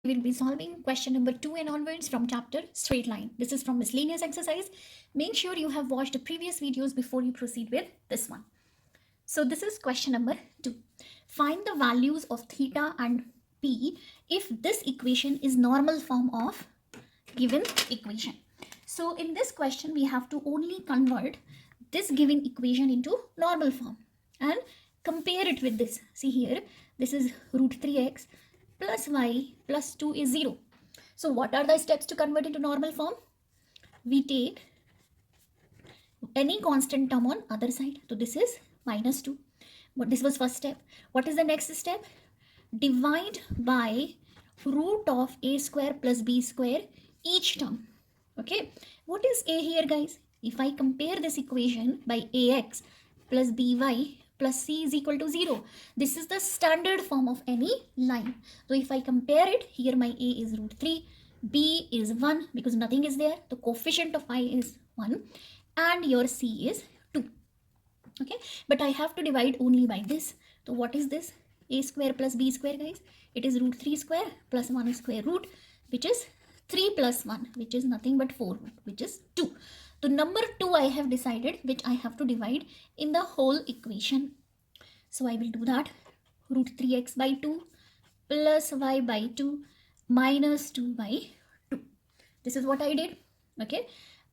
We will be solving question number 2 and onwards from chapter straight line. This is from miscellaneous exercise. Make sure you have watched the previous videos before you proceed with this one. So this is question number 2. Find the values of theta and p if this equation is normal form of given equation. So in this question we have to only convert this given equation into normal form and compare it with this. See here, this is root 3x plus y plus 2 is 0. So what are the steps to convert into normal form? We take any constant term on other side. So this is minus 2. But this was first step. What is the next step? Divide by root of a square plus b square each term. Okay. What is a here, guys? If I compare this equation by ax plus by plus c is equal to 0. This is the standard form of any line. So if I compare it, here my a is root 3, b is 1 because nothing is there. The coefficient of I is 1 and your c is 2. Okay, but I have to divide only by this. So what is this? A square plus b square, guys? It is root 3 square plus 1 square root, which is 3 plus 1, which is nothing but 4 root, which is 2. So number 2 I have decided, which I have to divide in the whole equation. So I will do that. Root 3x by 2 plus y by 2 minus 2 by 2. This is what I did. Okay.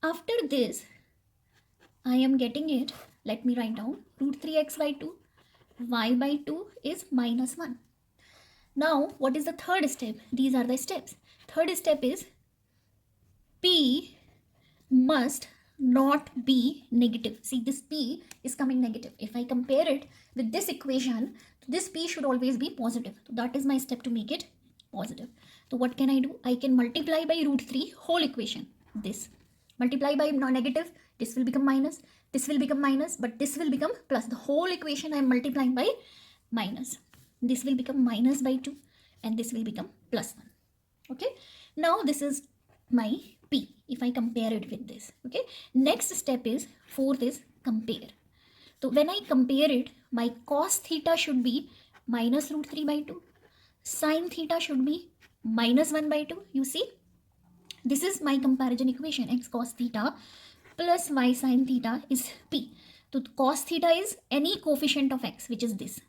After this, I am getting it. Let me write down. Root 3x by 2. Y by 2 is minus 1. Now, what is the third step? These are the steps. Third step is P must not be negative. See, this P is coming negative. If I compare it with this equation, this P should always be positive. So that is my step to make it positive. So what can I do? I can multiply by root 3 whole equation. This. Multiply by negative, this will become minus. This will become minus, but this will become plus. The whole equation I am multiplying by minus. This will become minus by 2 and this will become plus 1. Okay. Now this is my P if I compare it with this. Okay. Next step is fourth is compare. So when I compare it, my cos theta should be minus root 3 by 2. Sin theta should be minus 1 by 2. You see, this is my comparison equation. X cos theta plus y sin theta is P. So cos theta is any coefficient of x, which is this.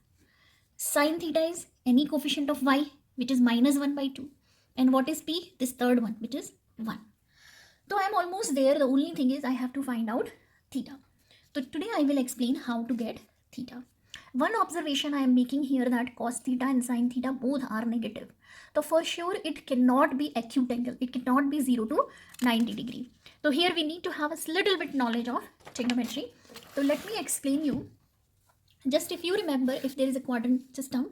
Sin theta is any coefficient of y, which is minus 1 by 2. And what is P? This third one, which is 1. So I am almost there. The only thing is I have to find out theta. So today I will explain how to get theta. One observation I am making here that cos theta and sin theta both are negative. So for sure it cannot be acute angle. It cannot be 0 to 90 degree. So here we need to have a little bit knowledge of trigonometry. So let me explain you. Just if you remember, if there is a quadrant system,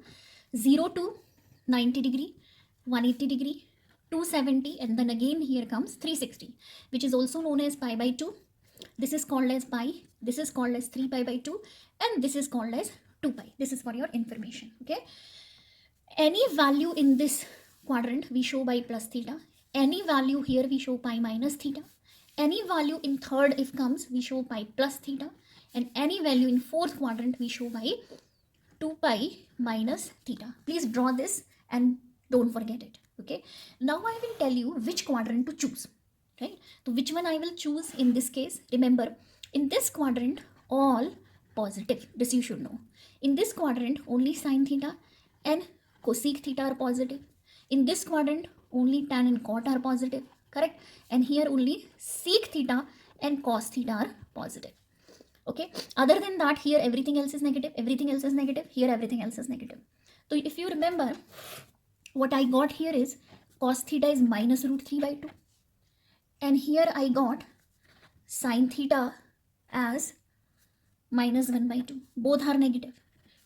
0 to 90 degree, 180 degree, 270, and then again here comes 360, which is also known as pi by 2. This is called as pi, this is called as 3 pi by 2, and this is called as 2 pi. This is for your information. Okay. Any value in this quadrant we show by plus theta. Any value here we show pi minus theta. Any value in third if comes we show pi plus theta. And any value in fourth quadrant we show by 2 pi minus theta. Please draw this and don't forget it. Okay. Now I will tell you which quadrant to choose. Right. So which one I will choose in this case? Remember, in this quadrant all positive. This you should know. In this quadrant only sin theta and cosec theta are positive. In this quadrant only tan and cot are positive. Correct. And here only sec theta and cos theta are positive. Okay. Other than that, here everything else is negative. Everything else is negative. Here everything else is negative. So if you remember, what I got here is cos theta is minus root 3 by 2. And here I got sin theta as minus 1 by 2. Both are negative.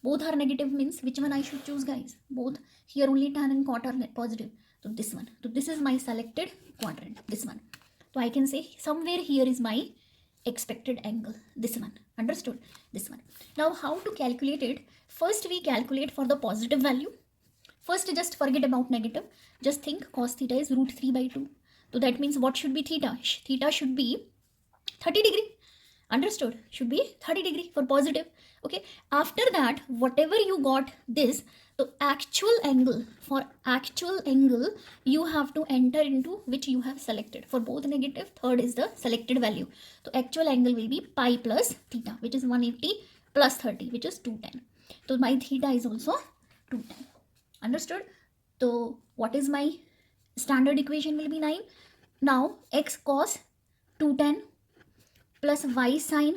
Both are negative means which one I should choose, guys? Both. Here only tan and cot are positive. So this one. So this is my selected quadrant. This one. So I can say somewhere here is my expected angle. This one. Understood? This one. Now how to calculate it? First we calculate for the positive value. First just forget about negative. Just think cos theta is root 3 by 2. So that means what should be theta? Theta should be 30 degree. Understood? Should be 30 degree for positive. Okay. After that, whatever you got this, तो for actual angle you have to enter into which you have selected. For both negative, third is the selected value. So actual angle will be pi plus theta, which is 180 plus 30, which is 210. So my theta is also 210. Understood? So what is my standard equation will be 9. Now x cos 210 plus y sine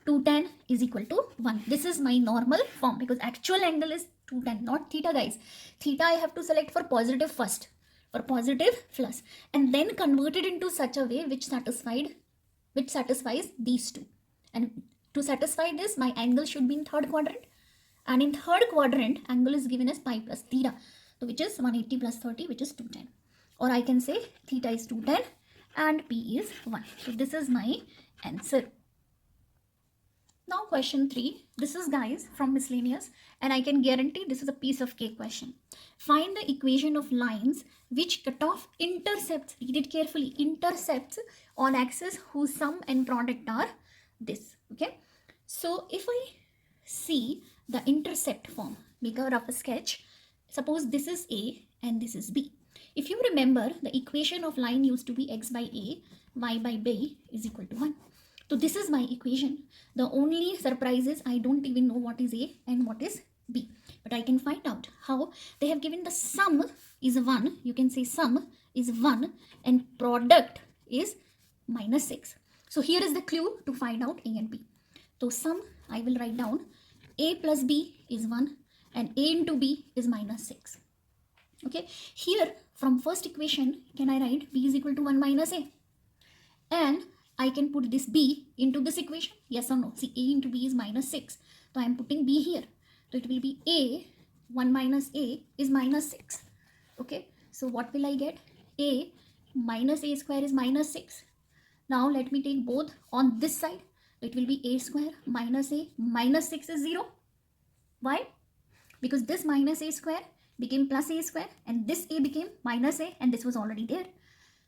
210 is equal to 1. This is my normal form because actual angle is 210, not theta, guys. Theta I have to select for positive first, for positive plus, and then convert it into such a way which satisfies these two. And to satisfy this, my angle should be in third quadrant, and in third quadrant angle is given as pi plus theta, so which is 180 plus 30, which is 210. Or I can say theta is 210 and p is 1. So this is my answer. Now question 3. This is, guys, from miscellaneous, and I can guarantee this is a piece of cake question. Find the equation of lines which cut off intercepts, read it carefully, intercepts on axis whose sum and product are this. Okay, so if I see the intercept form, make a rough sketch. Suppose this is A and this is B. If you remember, the equation of line used to be x by A, y by B is equal to 1. So this is my equation. The only surprise is I don't even know what is A and what is B. But I can find out how. They have given the sum is 1. You can say sum is 1 and product is minus 6. So here is the clue to find out A and B. So sum, I will write down A plus B is 1 and A into B is minus 6. Okay, here from first equation, can I write B is equal to 1 minus A? And I can put this B into this equation. Yes or no? See, A into B is minus 6. So I am putting B here. So it will be A, 1 minus A is minus 6. Okay, so what will I get? A minus A square is minus 6. Now let me take both on this side. It will be A square minus A minus 6 is 0. Why? Because this minus A square became plus A square and this A became minus A and this was already there.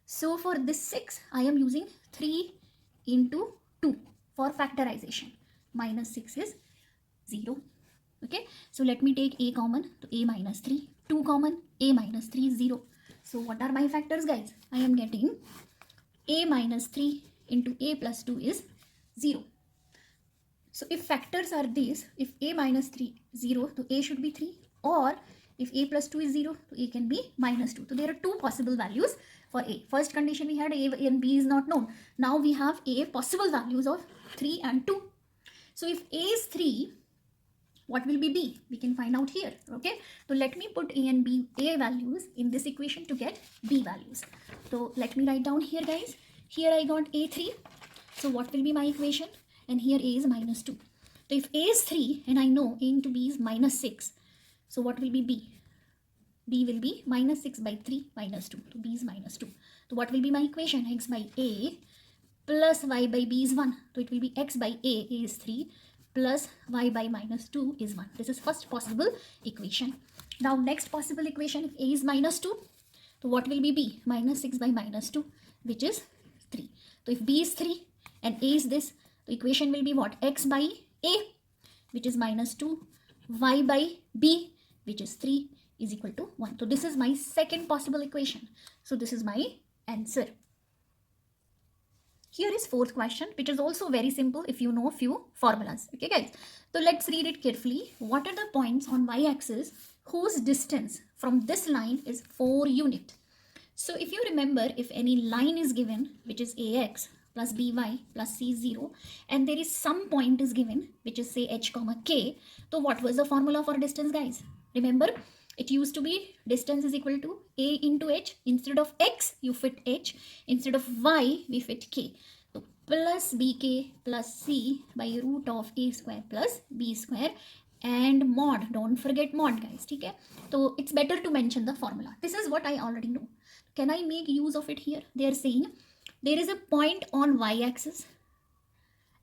So for this 6, I am using 3 into 2 for factorization. Minus 6 is 0. Okay, so let me take A common, so A minus 3, 2 common, A minus 3 is 0. So what are my factors, guys? I am getting A minus 3 into A plus 2 is 0. So if factors are these, if A minus 3 0, so A should be 3, or if A plus 2 is 0, so A can be minus 2. So there are two possible values for A. First condition we had A and B is not known. Now we have A possible values of 3 and 2. So if A is 3, what will be B? We can find out here. Okay, so let me put A and B, A values in this equation to get B values. So let me write down here, guys. Here I got A3. So what will be my equation? And here A is minus 2. So if A is 3 and I know A into B is minus 6. So what will be B? B will be minus 6 by 3 minus 2. So B is minus 2. So what will be my equation? X by A plus Y by B is 1. So it will be X by A is 3 plus Y by minus 2 is 1. This is first possible equation. Now next possible equation, if A is minus 2, so what will be B? Minus 6 by minus 2, which is 3. So if B is 3 and A is this, the equation will be what? X by A, which is minus 2, Y by B, which is 3, is equal to 1. So this is my second possible equation. So this is my answer. Here is fourth question, which is also very simple if you know few formulas. Okay, guys. So let's read it carefully. What are the points on y-axis whose distance from this line is 4 unit? So if you remember, if any line is given, which is ax plus by plus c0, and there is some point is given, which is say h comma k, so what was the formula for distance, guys? Remember, it used to be distance is equal to a into h. Instead of x, you fit h. Instead of y, we fit k. So plus bk plus c by root of a square plus b square and mod. Don't forget mod, guys. Okay? So it's better to mention the formula. This is what I already know. Can I make use of it here? They are saying there is a point on y-axis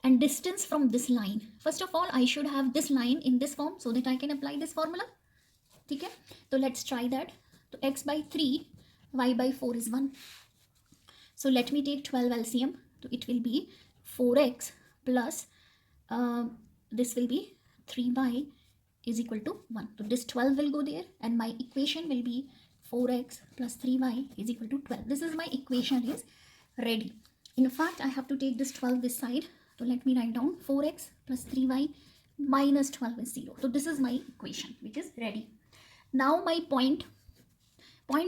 and distance from this line. First of all, I should have this line in this form so that I can apply this formula. Okay, so let's try that. So x by 3, y by 4 is 1. So let me take 12 LCM. So it will be 4x plus this will be 3 by is equal to 1. So this 12 will go there and my equation will be 4x plus 3y is equal to 12. This is my equation is ready. In fact, I have to take this 12 this side. So let me write down 4x plus 3y minus 12 is 0. So this is my equation which is ready. Now my point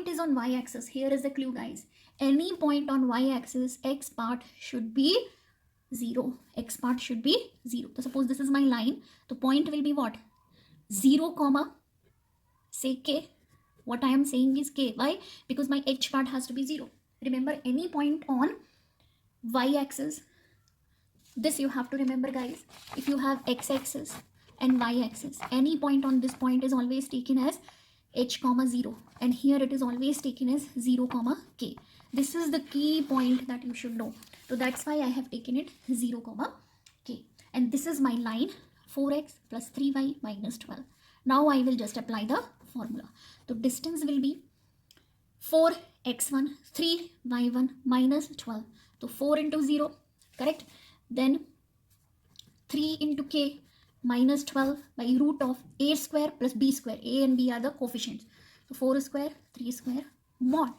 is on y-axis. Here is the clue, guys. Any point on y-axis, x part should be 0. X part should be 0. So suppose this is my line. The point will be what? 0 comma, say k. What I am saying is k. Why? Because my h part has to be 0. Remember, any point on y-axis, this you have to remember, guys. If you have x-axis and y-axis, any point on this point is always taken as h comma 0, and here it is always taken as 0 comma k. This is the key point that you should know. So that's why I have taken it 0 comma k, and this is my line 4x plus 3y minus 12. Now I will just apply the formula. So distance will be 4x1 3y1 minus 12. So 4 into 0, correct? Then 3 into k minus 12 by root of a square plus b square. A and b are the coefficients. So 4 square, 3 square, mod.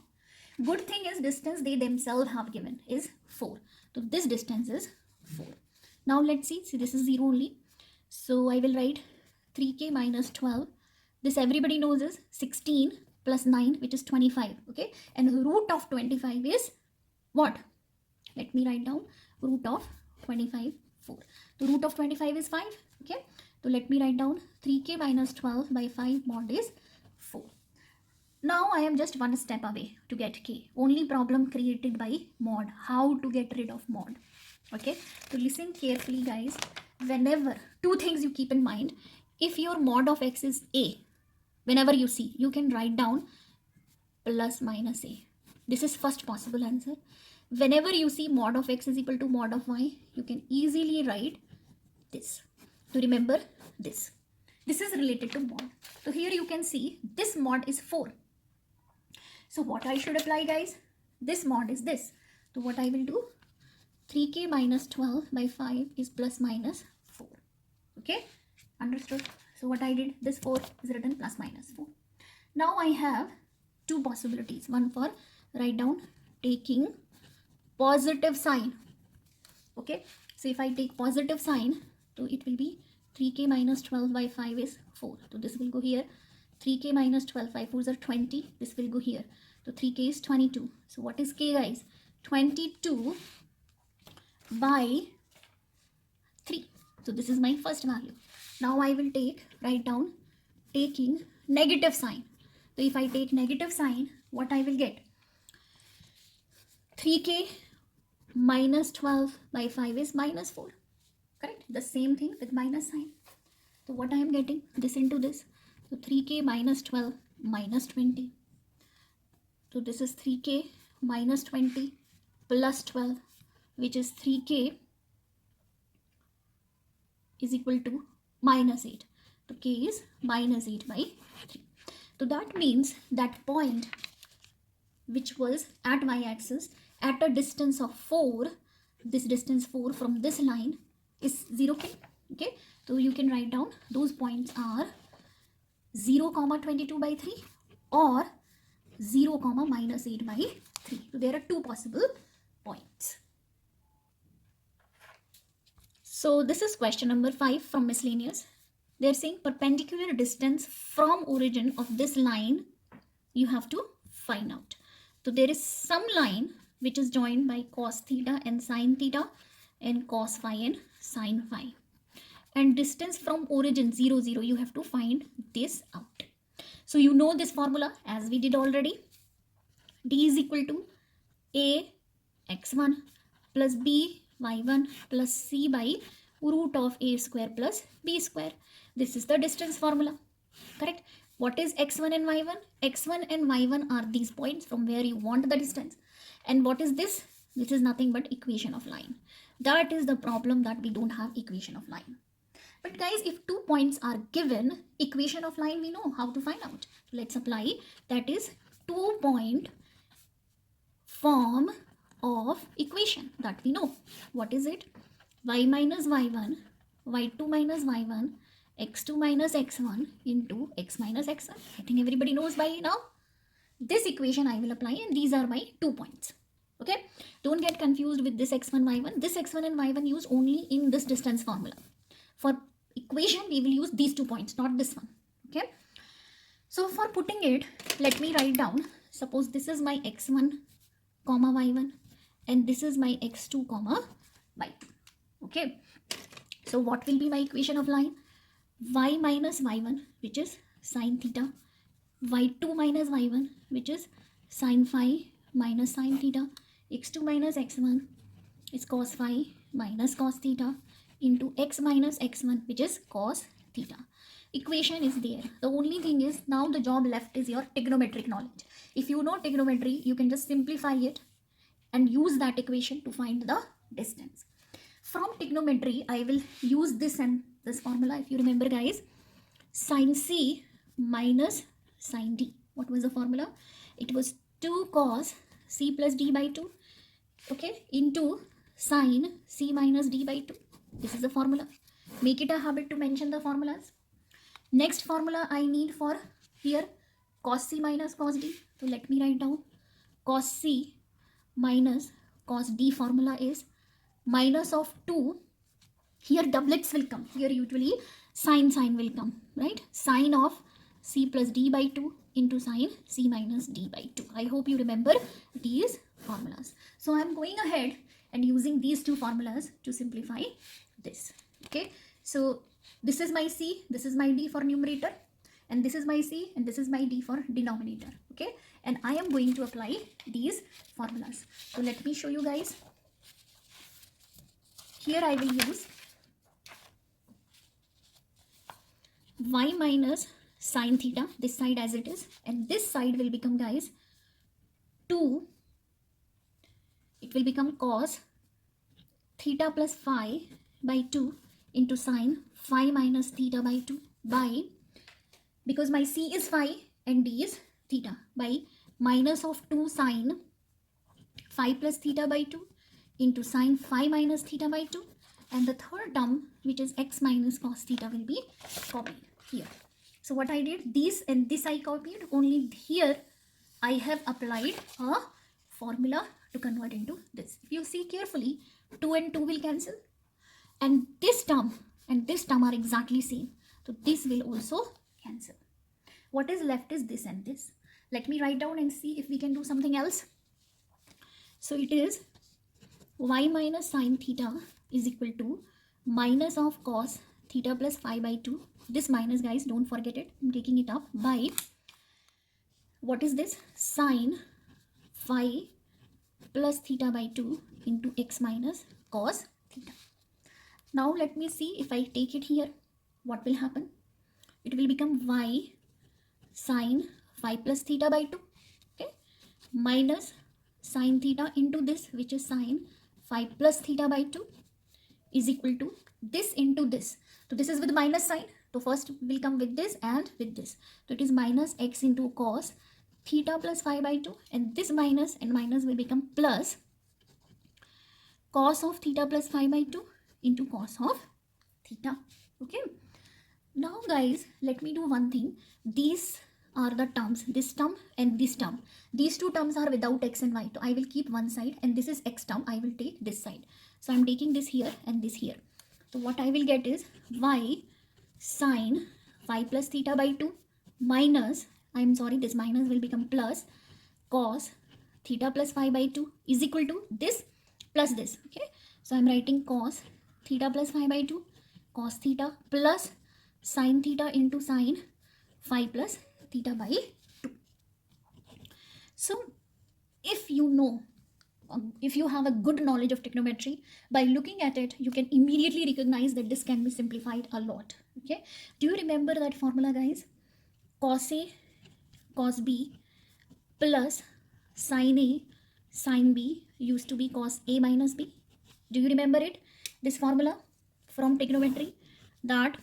Good thing is distance they themselves have given is 4. So this distance is 4. Now let's see this is 0 only. So I will write 3k minus 12. This everybody knows is 16 plus 9, which is 25. Okay. And root of 25 is what? Let me write down root of 25, 4. The root of 25 is 5. Okay. So let me write down 3k minus 12 by 5 mod is 4. Now I am just one step away to get k. Only problem created by mod. How to get rid of mod. Okay. So listen carefully, guys. Whenever, two things you keep in mind. If your mod of x is a, whenever you see, you can write down plus minus a. This is first possible answer. Whenever you see mod of x is equal to mod of y, you can easily write this. To remember this. This is related to mod. So here you can see this mod is 4. So what I should apply, guys? This mod is this. So what I will do? 3k minus 12 by 5 is plus minus 4. Okay? Understood? So what I did? This 4 is written plus minus 4. Now I have two possibilities. One for write down taking positive sign. Okay? So if I take positive sign, so it will be 3k minus 12 by 5 is 4. So this will go here. 3k minus 12 by 4 are 20. This will go here. So 3k is 22. So what is k, guys? 22 by 3. So this is my first value. Now I will write down taking negative sign. So if I take negative sign, what I will get? 3k minus 12 by 5 is minus 4. Correct? The same thing with minus sign. So what I am getting? This into this. So 3k minus 12 minus 20. So this is 3k minus 20 plus 12, which is 3k is equal to minus 8. So k is minus 8 by 3. So that means that point which was at y-axis at a distance of 4, this distance 4 from this line is 0k. Okay. So you can write down those points are 0 comma 22 by 3 or 0 comma minus 8 by 3. So there are two possible points. So this is question number 5 from miscellaneous. They are saying perpendicular distance from origin of this line you have to find out. So there is some line which is joined by cos theta and sin theta and cos phi and sin phi. And distance from origin 0, 0, you have to find this out. So you know this formula as we did already. D is equal to A x1 plus B y1 plus C by root of A square plus B square. This is the distance formula. Correct? What is x1 and y1? x1 and y1 are these points from where you want the distance. And what is this? This is nothing but equation of line. That is the problem, that we don't have equation of line. But guys, if 2 points are given, equation of line we know how to find out. Let's apply. That is 2-point form of equation that we know. What is it? Y minus y1, y2 minus y1 x2 minus x1 into x minus x1. I think everybody knows by now. This equation I will apply, and these are my 2 points. Okay, don't get confused with this x1 y1. This x1 and y1 use only in this distance formula. For equation we will use these 2 points, not this one. Okay, so for putting it, let me write down, suppose this is my x1 comma y1 and this is my x2 comma y2. Okay, so what will be my equation of line? Y minus y1, which is sine theta, y2 minus y1, which is sine phi minus sine theta, x2 minus x1 is cos phi minus cos theta into x minus x1, which is cos theta. Equation is there. The only thing is, now the job left is your trigonometric knowledge. If you know trigonometry, you can just simplify it and use that equation to find the distance. From trigonometry, I will use this and this formula. If you remember, guys, sine C minus sine D. What was the formula? It was 2 cos C plus D by 2, okay, into sine C minus D by 2. This is the formula. Make it a habit to mention the formulas. Next formula I need for here, cos C minus cos D. So let me write down cos C minus cos D. Formula is minus of 2. Here doublets will come. Here usually sine will come, right? Sine of C plus D by 2 into sine C minus D by 2. I hope you remember these formulas. So I am going ahead and using these 2 formulas to simplify this. Okay, so this is my C, this is my D for numerator, and this is my C and this is my D for denominator. Okay, and I am going to apply these formulas. So let me show you guys. Here I will use y minus sine theta, this side as it is, and this side will become, guys, 2. It will become cos theta plus phi by 2 into sine phi minus theta by 2 by, because my C is phi and D is theta, by minus of 2 sine phi plus theta by 2 into sine phi minus theta by 2, and the third term, which is x minus cos theta, will be copied here. So what I did, this and this I copied, only here I have applied a formula to convert into this. If you see carefully, 2 and 2 will cancel, and this term are exactly same, so this will also cancel. What is left is this and this. Let me write down and see if we can do something else. So it is y minus sine theta is equal to minus of cos theta plus phi by 2. This minus, guys, don't forget it, I'm taking it up, by, what is this, sine phi plus theta by 2 into x minus cos theta. Now let me see, if I take it here, what will happen? It will become y sine phi plus theta by 2, okay, minus sine theta into this, which is sine phi plus theta by 2, is equal to this into this. So this is with minus sign, so first will come with this and with this. So it is minus x into cos theta plus phi by 2, and this minus and minus will become plus cos of theta plus phi by 2 into cos of theta. Okay, now guys, let me do one thing. These are the terms, this term and this term. These 2 terms are without x and y, so I will keep one side, and this is x term, I will take this side. So I am taking this here and this here. So what I will get is y sine phi plus theta by 2 minus, this minus will become plus cos theta plus phi by 2 is equal to this plus this. Okay, so I am writing cos theta plus phi by 2 cos theta plus sine theta into sine phi plus theta by 2. So if you know, if you have a good knowledge of trigonometry, by looking at it, you can immediately recognize that this can be simplified a lot. Okay, do you remember that formula, guys? Cos A cos B plus sin A sin B used to be cos A minus B. Do you remember it? This formula from trigonometry, that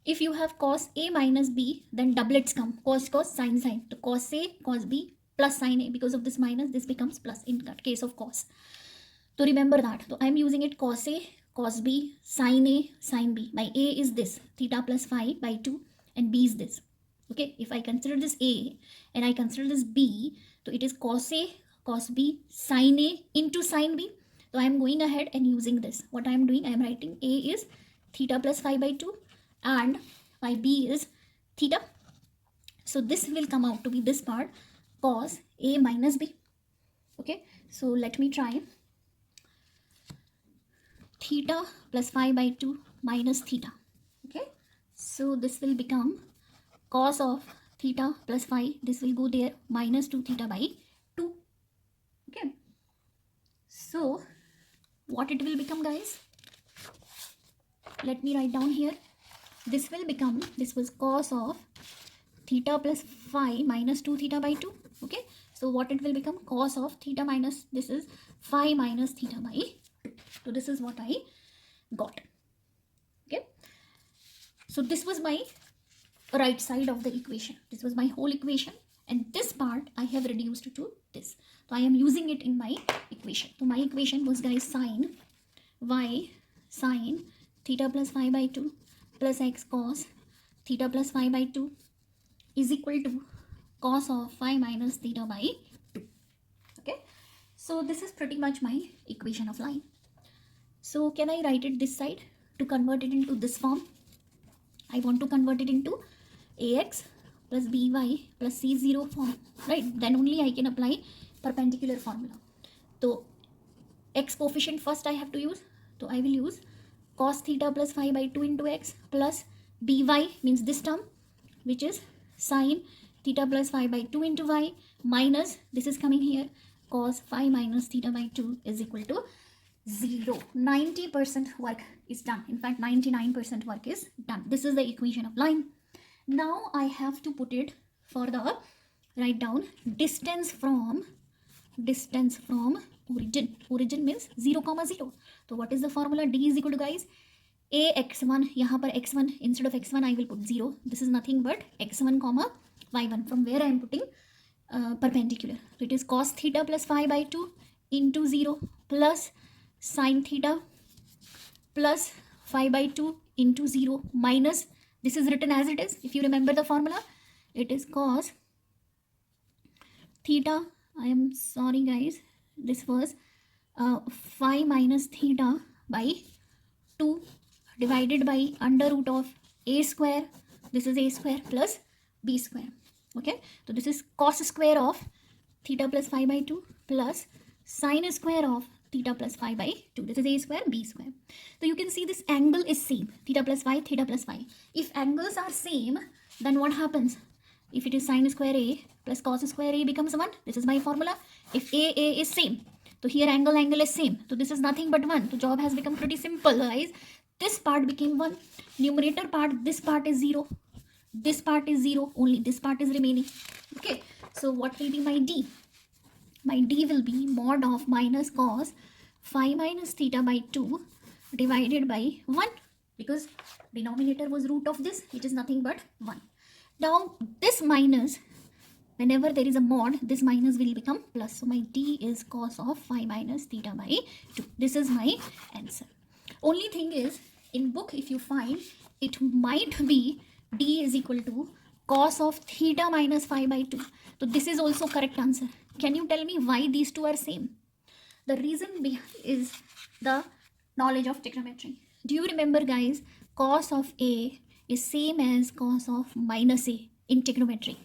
if you have cos A minus B, then doublets come, cos sin. So cos A cos B plus sin A, because of this minus, this becomes plus in case of cos. So remember that. So I am using it cos A cos B, sin A, sin B. My A is this, theta plus phi by 2, and B is this. Okay, if I consider this A and I consider this B, so it is cos A, cos B, sin A into sin B. So I am going ahead and using this. What I am doing, I am writing A is theta plus phi by 2 and my B is theta. So this will come out to be this part, cos A minus B. Okay, so let me try. Theta plus phi by 2 minus theta. Okay, so this will become cos of theta plus phi. This will go there, minus 2 theta by 2. Okay, so what it will become, guys? Let me write down here. This will become, this was cos of theta plus phi minus 2 theta by 2. Okay, so what it will become? Cos of theta minus, this is phi minus theta by 2. So this is what I got. Okay, so this was my right side of the equation. This was my whole equation, and this part I have reduced to this. So I am using it in my equation. So my equation was, guys, sin y sin theta plus phi by 2 plus x cos theta plus phi by 2 is equal to cos of phi minus theta by 2. Okay, so this is pretty much my equation of line. So can I write it this side to convert it into this form? I want to convert it into ax plus by plus c0 form, right? Then only I can apply perpendicular formula. So x coefficient first I have to use. So I will use cos theta plus phi by 2 into x plus by, means this term, which is sin theta plus phi by 2 into y minus, this is coming here, cos phi minus theta by 2 is equal to 0. 90% work is done. In fact, 99% work is done. This is the equation of line. Now I have to put it for the, write down distance from origin. Origin means 0, 0. So what is the formula? D is equal to, guys, ax1. यहाँ पर x1, instead of x1 I will put 0. This is nothing but x1 comma y1, from where I am putting perpendicular. So it is cos theta plus phi by 2 into 0 plus sin theta plus phi by 2 into 0 minus, this is written as it is. If you remember the formula, it is cos theta, I am sorry guys, this was phi minus theta by 2 divided by under root of a square, this is a square plus b square. Okay, so this is cos square of theta plus phi by 2 plus sin square of theta plus phi by 2. This is a square, b square. So you can see this angle is same, theta plus phi, theta plus phi. If angles are same, then what happens? If it is sin square a plus cos square a becomes 1. This is my formula. If a is same, so here angle is same. So this is nothing but 1. So job has become pretty simple, guys. This part became 1. Numerator part, this part is 0. This part is 0. Only this part is remaining. Okay. So what will be my D? My D will be mod of minus cos phi minus theta by 2 divided by 1, because denominator was root of this, which is nothing but 1. Now this minus, whenever there is a mod, this minus will become plus. So my D is cos of phi minus theta by 2. This is my answer. Only thing is, in book if you find, it might be D is equal to cos of theta minus phi by 2. So this is also correct answer. Can you tell me why these two are same? The reason is the knowledge of trigonometry. Do you remember, guys, cos of A is same as cos of minus A in trigonometry.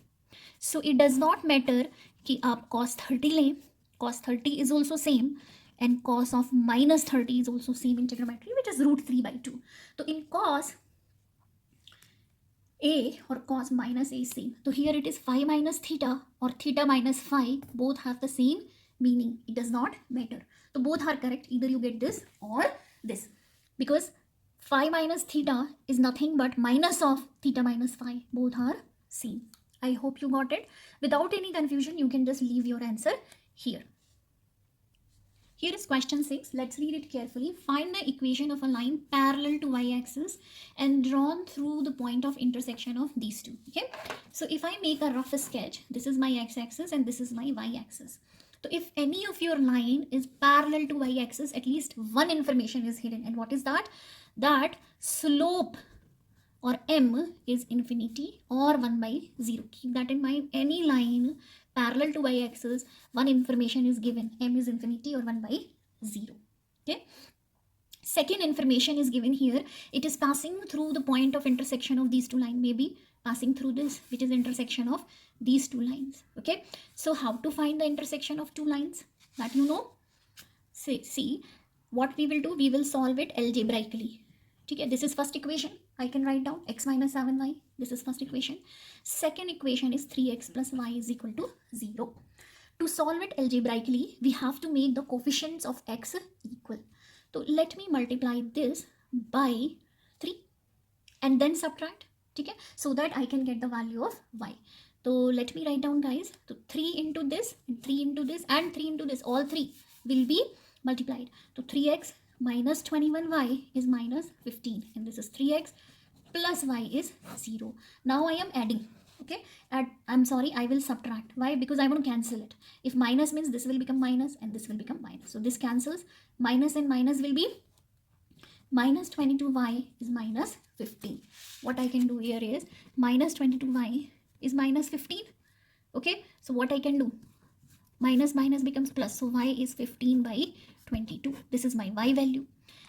So it does not matter कि आप cos 30 लें, cos 30 is also same, and cos of minus 30 is also same in trigonometry, which is root 3 by 2. So in cos A or cos minus A is same. So here it is phi minus theta or theta minus phi, both have the same meaning. It does not matter. So both are correct. Either you get this or this, because phi minus theta is nothing but minus of theta minus phi. Both are same. I hope you got it. Without any confusion, you can just leave your answer here. Here is question 6. Let's read it carefully. Find the equation of a line parallel to y-axis and drawn through the point of intersection of these two. Okay. So if I make a rough sketch, this is my x-axis and this is my y-axis. So if any of your line is parallel to y-axis, at least one information is hidden. And what is that? That slope or m is infinity or 1 by 0. Keep that in mind. Any line parallel to y-axis, one information is given. M is infinity or 1 by 0. Okay. Second information is given here. It is passing through the point of intersection of these two lines. Maybe passing through this, which is intersection of these two lines. Okay. So how to find the intersection of two lines? That you know. See what we will do. We will solve it algebraically. Okay. This is first equation. I can write down x minus 7y. This is first equation. Second equation is 3x plus y is equal to 0. To solve it algebraically, we have to make the coefficients of x equal. So let me multiply this by 3 and then subtract, okay, so that I can get the value of y. So let me write down, guys. So 3 into this, and 3 into this, and 3 into this, all three will be multiplied. So 3x minus 21y is minus 15, and this is 3x plus y is 0. Now I am adding. Okay, I'm sorry, I will subtract. Why? Because I want to cancel it. If minus means this will become minus and this will become minus. So this cancels. Minus and minus will be minus 22y is minus 15. What I can do here is minus 22y is minus 15. Okay, so what I can do? Minus minus becomes plus. So y is 15 by 22. This is my y value.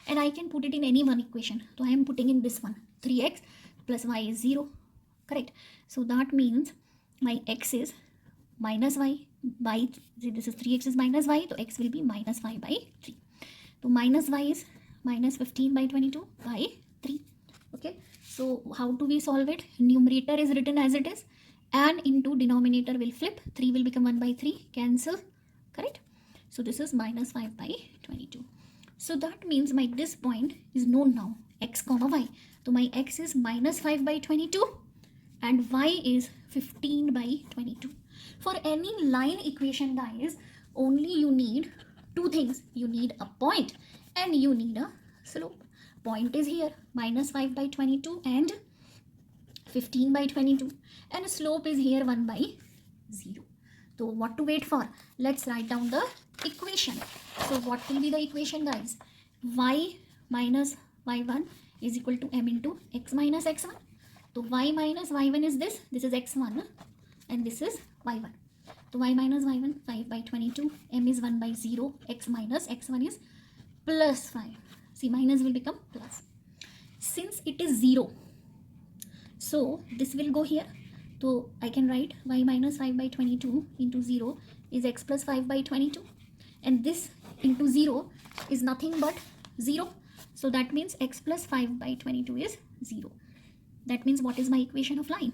And I can put it in any one equation. So I am putting in this one. 3x plus y is 0. Correct. So that means my x is minus y by, this is 3x is minus y, so x will be minus y by 3. So minus y is minus 15 by 22 by 3. Okay. So how do we solve it? Numerator is written as it is, and into denominator will flip. 3 will become 1 by 3. Cancel. Correct. So this is minus 5 by 22. So that means my this point is known now. X comma y. So my x is minus 5 by 22. And y is 15 by 22. For any line equation, guys, only you need two things. You need a point and you need a slope. Point is here, minus 5 by 22 and 15 by 22. And slope is here, 1 by 0. So what to wait for? Let's write down the equation. So what will be the equation, guys? Y minus y1 is equal to m into x minus x1. So y minus y1 is this. This is x1 and this is y1. So y minus y1, 5 by 22. M is 1 by 0. X minus x1 is plus 5. See, minus will become plus. Since it is 0, so this will go here. So I can write y minus 5 by 22 into 0 is x plus 5 by 22. And this into 0 is nothing but 0. So that means x plus 5 by 22 is 0. That means what is my equation of line?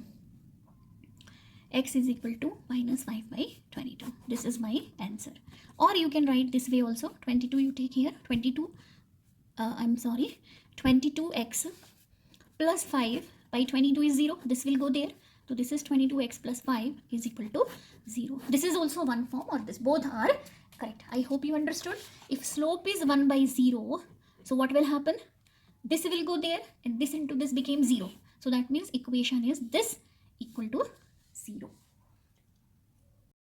X is equal to minus 5 by 22. This is my answer. Or you can write this way also. 22 you take here. 22x plus 5 by 22 is 0. This will go there. So this is 22x plus 5 is equal to 0. This is also one form, or this. Both are correct. I hope you understood. If slope is 1 by 0, so what will happen? This will go there and this into this became 0. So that means equation is this equal to 0.